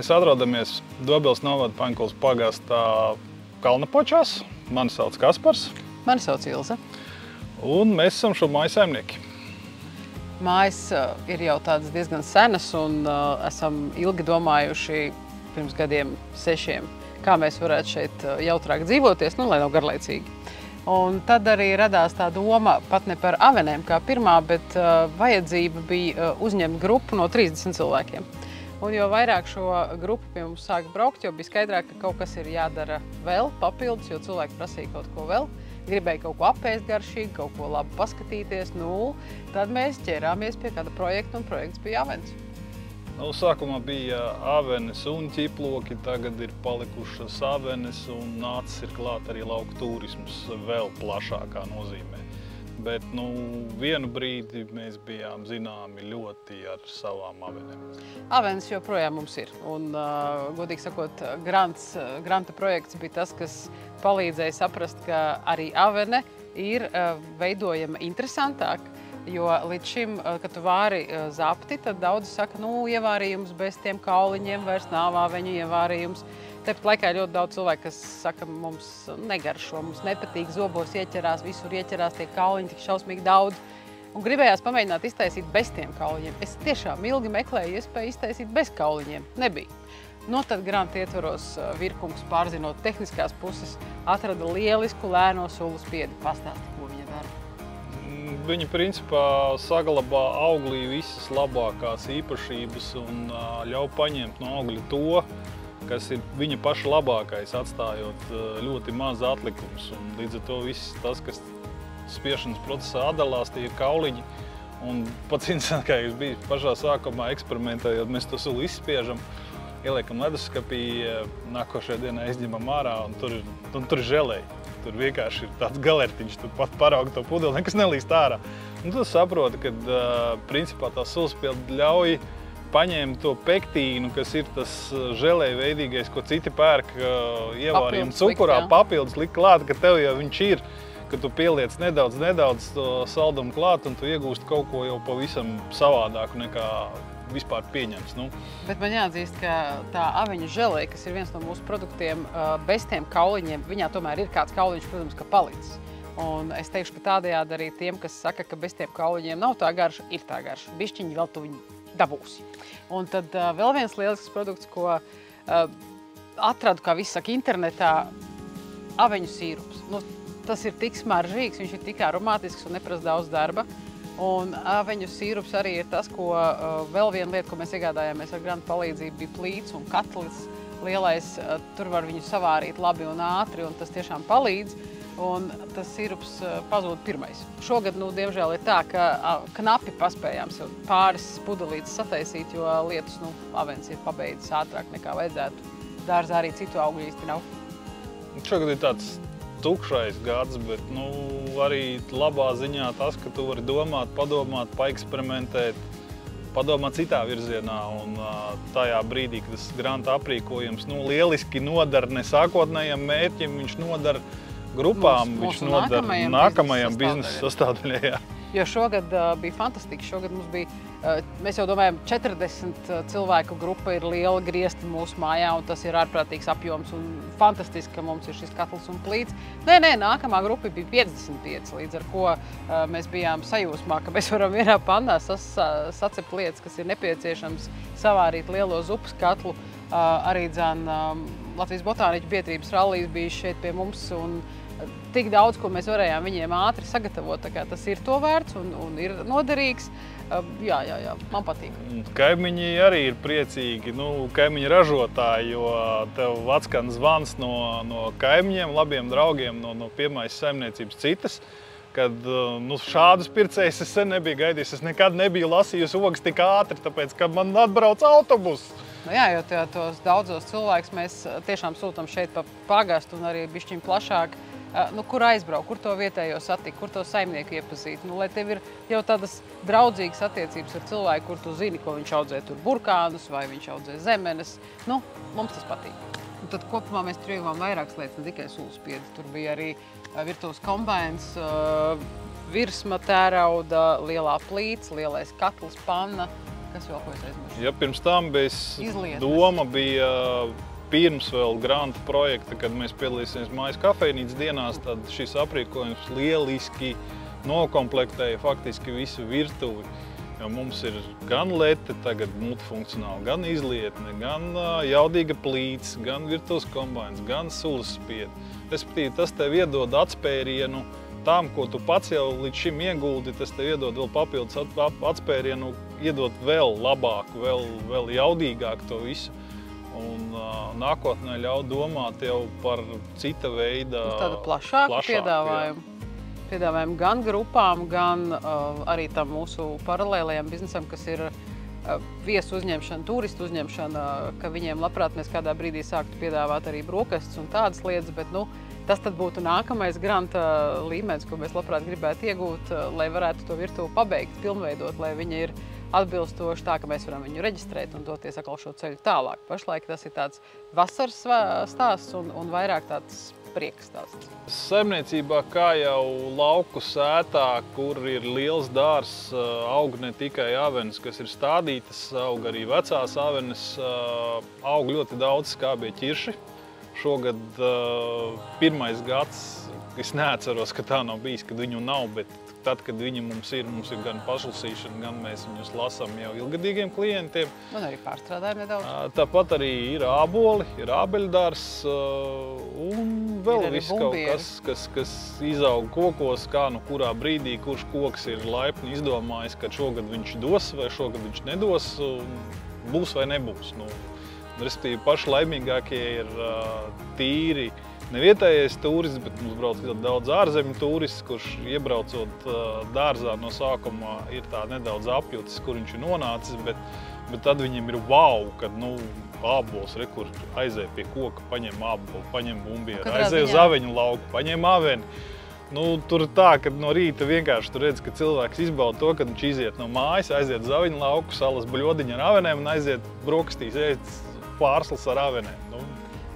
Mēs atrodamies Dobels novada Paņkulas pagastā Kalnapočās. Mani sauc Kaspars. Mani sauc Ilze. Un mēs esam šo māju saimnieki. Mājas ir jau tādas diezgan senas un esam ilgi domājuši pirms gadiem 6, kā mēs varētu šeit jautrāk dzīvoties, lai nav garlaicīgi. Un tad arī radās tā doma pat ne par avenēm kā pirmā, bet vajadzība bija uzņemt grupu no 30 cilvēkiem. Un jo vairāk šo grupu pie mums sāk braukt, jo bija skaidrāk, ka kaut kas ir jādara vēl papildus, jo cilvēki prasīja kaut ko vēl. Gribēja kaut ko apēst garšīgi, kaut ko labi paskatīties. Tad mēs ķērāmies pie kāda projekta, un projekts bija avenes. Sākumā bija avenes un ķiploki, tagad ir palikušas avenes un nācis ir klāt arī lauku turisms vēl plašākā nozīmē. Bet vienu brīdi mēs bijām zināmi ļoti ar savām avenēm. Avenes joprojām mums ir. Un, godīgi sakot, granta projekts bija tas, kas palīdzēja saprast, ka arī avene ir veidojama interesantāk. Jo līdz šim, kad tu vāri zapti, tad daudzi saka, ievārījums bez tiem kauliņiem vairs nav aveņu ievārījums. Tepat laikā ir ļoti daudz cilvēku, kas saka, mums negaršo, mums nepatīk, zobos ieķerās, visur ieķerās tie kauliņi tik šausmīgi daudz. Un gribējās pamēģināt iztaisīt bez tiem kauliņiem. Es tiešām ilgi meklēju iespēju iztaisīt bez kauliņiem. Nebija. Tad granta ietvaros Virkungs, pārzinot tehniskās puses, atrada lielisku lēno sulu spiedi. Pastāsti, ko viņa dara. Viņa principā saglabā auglī visas labākās īpašības un ļauj paņemt no augļa to, kas ir viņa paša labākais, atstājot ļoti maz atlikums. Un līdz ar to viss tas, kas spiešanas procesā atdalās, tie ir kauliņi. Un pats interesantākais bija pašā sākumā eksperimentējot, mēs to sulu izspiežam, ieliekam leduskapī, nākošajā dienā izņemam ārā un tur ir želeja. Tur vienkārši ir tāds galertiņš, tu pat paraugi to pudeli, nekas nelīst ārā. Un tu saproti, ka principā tā sulspiede ļauj paņēma to pektīnu, kas ir tas želeja veidīgais, ko citi pērk ievārījumu cukurā, papildus likt klāt, ka tev jau viņš ir, ka tu pieliec nedaudz to saldumu klāt un tu iegūsti kaut ko jau pavisam savādāku nekā vispār pieņems. Bet man jāatzīst, ka tā aveņu želeja, kas ir viens no mūsu produktiem, bez tiem kauliņiem, viņā tomēr ir kāds kauliņš, protams, ka palicis. Un es teikšu, ka tādējādi arī tiem, kas saka, ka bez tiem kauliņiem nav tā garša, ir tā garša. Bišķiņi vēl tu viņu dabūsi. Un tad vēl viens lielisks produkts, ko atradu, kā viss saka, internetā, aveņu sīrups. Tas ir tik smaržīgs, viņš ir tik aromātisks un neprasa daudz darba. Un aveņu sīrups arī ir tas, ko vēl viena lieta, ko mēs iegādājāmies ar granta palīdzību, bija plīts un katlis lielais. Tur var viņu savārīt labi un ātri, un tas tiešām palīdz. Un tas sīrups pazūd pirmais. Šogad, diemžēl, ir tā, ka knapi paspējām sev pāris pudelītes sataisīt, jo lietus, avenes ir pabeidzis ātrāk nekā vajadzētu. Dārzā arī citu augļu īsti nav. Šogad ir tāds tukšais gads, bet arī labā ziņā tas, ka tu vari domāt, padomāt, paeksperimentēt, padomāt citā virzienā. Un tajā brīdī, kad tas granta aprīkojums lieliski nodara ne sākotnējam mērķim, viņš nodara grupām, viņš nodara nākamajam biznesa sastāvdaļai. Jo šogad bija fantastiski. Šogad mums bija, mēs jau domājam, 40 cilvēku grupa ir liela griezti mūsu mājā, un tas ir ārprātīgs apjoms un fantastiski, ka mums ir šis katls un plīts. Nē, nākamā grupa bija 55, līdz ar ko mēs bijām sajūsmā, ka mēs varam vienā pannā sacept lietas, kas ir nepieciešams, savārīt lielo zupas katlu. Arī Latvijas Botāniķu biedrības rallijas bija šeit pie mums, un tik daudz, ko mēs varējām viņiem ātri sagatavot, tā kā tas ir to vērts un ir noderīgs. Jā, man patīk. Kaimiņi arī ir priecīgi, kaimiņi ražotāji, jo tev atskan zvans no kaimiņiem, labiem draugiem, no piemājas saimniecības citas, kad šādus pircējus es sen nebiju gaidījis. Es nekad nebiju lasījusi ogas tik ātri, tāpēc, ka man atbrauc autobus. Jā, jo tos daudzos cilvēkus mēs tiešām sūtam šeit pa pagastu un arī bišķiņ plašāk. Kur aizbraukt, kur to vietējo satikt, kur to saimnieku iepazīt. Lai tev ir jau tādas draudzīgas attiecības ar cilvēku, kur tu zini, ko viņš audzē tur burkānus vai viņš audzē zemenes. Mums tas patīk. Un tad kopumā mēs tur ieguvām vairākas lietas, ne tikai sulspiedi. Tur bija arī virtuves kombains, virsma tērauda, lielā plīts, lielais katls, panna, Kas vēl, ko es aizmirstu? Ja pirms tam doma bija pirms vēl granta projekta, kad mēs piedalīsimies mājas kafejnīcas dienās, tad šis aprīkojums lieliski nokomplektēja faktiski visu virtuvi. Jo mums ir gan lete tagad multifunkcionāli, gan izlietne, gan jaudīga plīts, gan virtuves kombains, gan sulas spiedi. Respektīvi, tas tev iedod atspērienu tām, ko tu pats jau līdz šim ieguldi, tas tev iedod vēl papildus atspērienu, iedod vēl labāku, vēl jaudīgāku to visu. Un nākotnē ļauj domāt jau par cita veida tādu plašāku piedāvājumu. Piedāvājumu gan grupām, gan arī tam mūsu paralēlajam biznesam, kas ir viesu uzņemšana, turistu uzņemšana, ka viņiem labprāt mēs kādā brīdī sāktu piedāvāt arī brokastis un tādas lietas, bet tas tad būtu nākamais granta līmenis, ko mēs labprāt gribētu iegūt, lai varētu to virtuvi pabeigt, pilnveidot, lai viņa ir atbilstoši tā, ka mēs varam viņu reģistrēt un doties atkal šo ceļu tālāk. Pašlaik tas ir tāds vasaras stāsts un vairāk tāds prieka stāsts. Saimniecībā, kā jau lauku sētā, kur ir liels dārs, aug ne tikai avenes, kas ir stādītas, aug arī vecās avenes, aug ļoti daudz skābie ķirši. Šogad pirmais gads, es neatceros, ka tā nav bijis, kad viņu nav, bet tad, kad viņi mums ir gan pašlasīšana, gan mēs viņus lasām jau ilgadīgiem klientiem. Un arī pārstrādājam nedaudz. Tāpat arī ir āboli, ir ābeļdārs un vēl viss kaut kas izaug kokos, kā kurā brīdī, kurš koks ir laipni izdomājis, ka šogad viņš dos vai šogad viņš nedos, būs vai nebūs. Respektīvi, paši laimīgākie ir tīri nevietējais turists, bet mums brauc ļoti daudz ārzemju turists, kurš iebraucot dārzā no sākuma ir tā nedaudz apjūtis, kur viņš ir nonācis, bet tad viņiem ir wow, kad ābols, kur aizēja pie koka, paņem ābolu, paņem bumbieru, aizēja uz aveņu lauku, paņem aveni. Tur tā, kad no rīta vienkārši tu redz, ka cilvēks izbauda to, kad viņš iziet no mājas, aiziet uz aveņu lauku, salas bļodiņu ar avenēm un aiziet brokastīs ēst pārslas ar avenēm.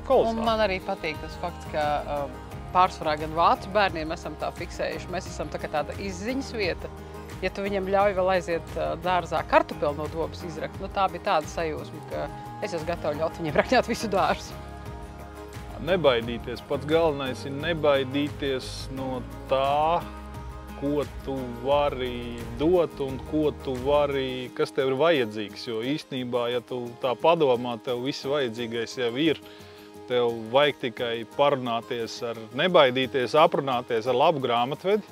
Un man arī patīk tas fakts, ka pārsvarā gan vācu bērniem esam tā fiksējuši. Mēs esam tāda izziņas vieta. Ja tu viņam ļauj vēl aiziet dārzā kartupeli no dobas izrakt, tā bija tāda sajūsma, ka es esmu gatava ļaut viņiem rakņāt visu dārzu. Nebaidīties. Pats galvenais ir nebaidīties no tā, ko tu vari dot un kas tev ir vajadzīgs. Jo īstenībā, ja tu tā padomā, tev viss vajadzīgais jau ir. Tev vajag tikai parunāties nebaidīties, aprunāties ar labu grāmatvedi,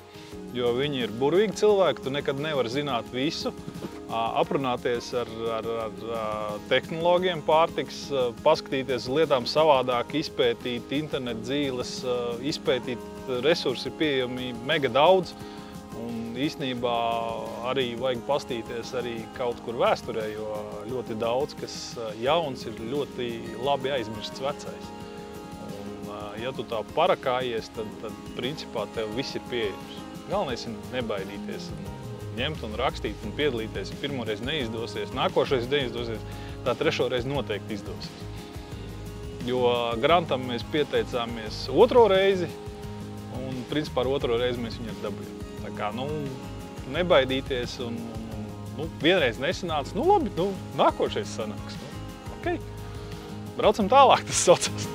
jo viņi ir burvīgi cilvēki, tu nekad nevari zināt visu. Aprunāties ar tehnoloģiem pārtiks, paskatīties uz lietām savādāk, izpētīt internetu dzīles, izpētīt resursi pieejami mega daudz. Un īstenībā arī vajag pastīties arī kaut kur vēsturē, jo ļoti daudz, kas jauns, ir ļoti labi aizmirsts vecais. Un, ja tu tā parakājies, tad principā tev viss ir pieejams. Galvenais ir nebaidīties, ņemt un rakstīt un piedalīties. Pirmoreiz neizdosies, nākošais neizdosies, tā trešoreiz noteikti izdosies. Jo grantam mēs pieteicāmies otro reizi, un principā ar otro reizi mēs viņu dabūjām. Tā kā, nebaidīties un vienreiz nesanāca, labi, nākošais sanāks. Ok, braucam tālāk, tas saucās.